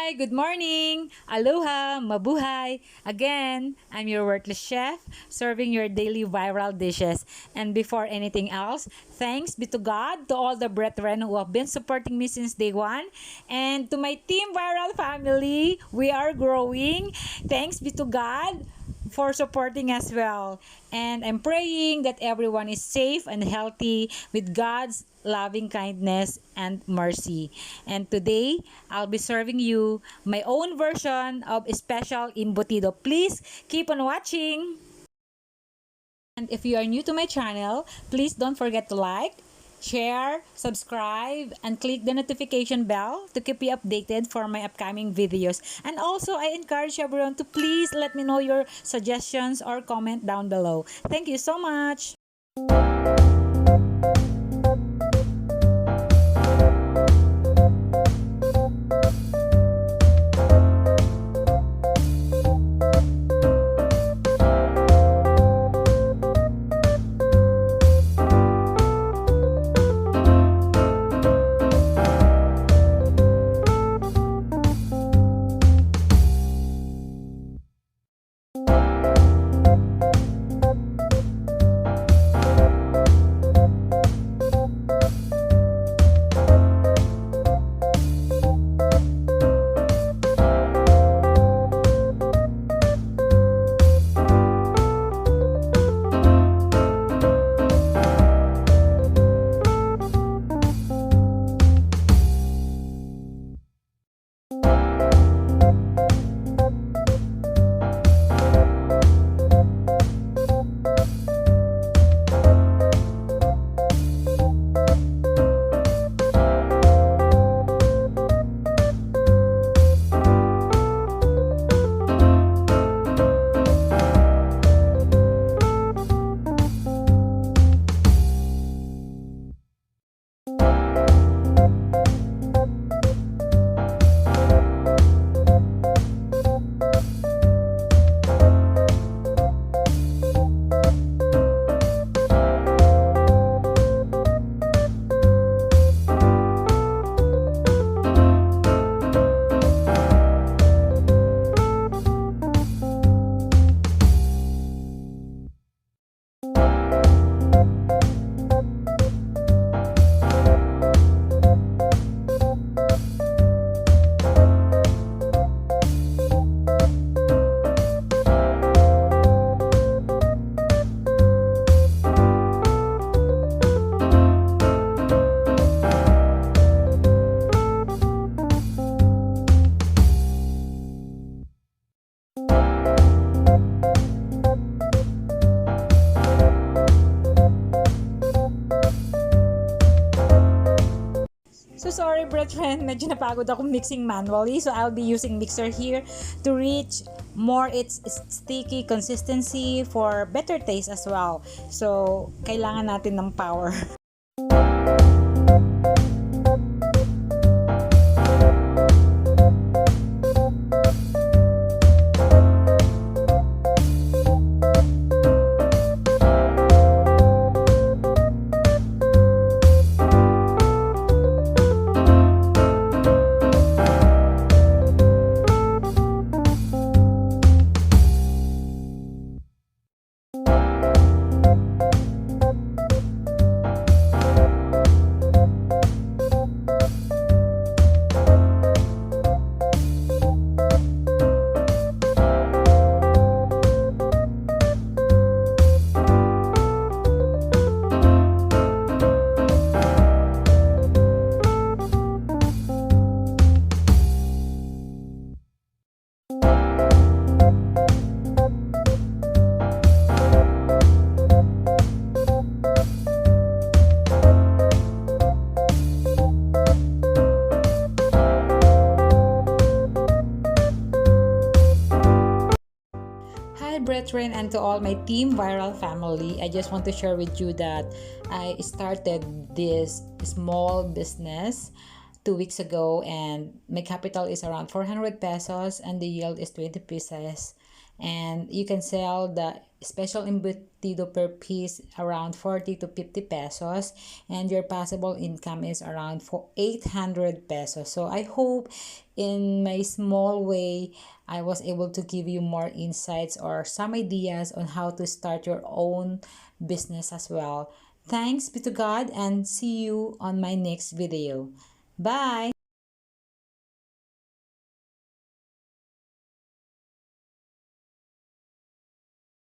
Hi, good morning, aloha, mabuhay. Again, I'm your worthless chef, serving your daily viral dishes. And before anything else, thanks be to God, to all the brethren who have been supporting me since day one, and to my Team Viral family. We are growing. Thanks be to God for supporting as well. And I'm praying that everyone is safe and healthy with God's loving kindness and mercy. And today, I'll be serving you my own version of special embutido. Please keep on watching. And if you are new to my channel, please don't forget to like, share, subscribe, and click the notification bell to keep you updated for my upcoming videos. And also, I encourage everyone to please let me know your suggestions or comment down below. Thank you so much! So sorry brethren, medyo napagod ako mixing manually. So I'll be using mixer here to reach more its sticky consistency for better taste as well. So kailangan natin ng power. Brethren, and to all my Team Viral family, I just want to share with you that I started this small business 2 weeks ago, and my capital is around 400 pesos and the yield is 20 pieces. and you can sell the special embutido per piece around 40 to 50 pesos, and your possible income is around 800 pesos. So I hope in my small way I was able to give you more insights or some ideas on how to start your own business as well. Thanks be to God, and see you on my next video. Bye!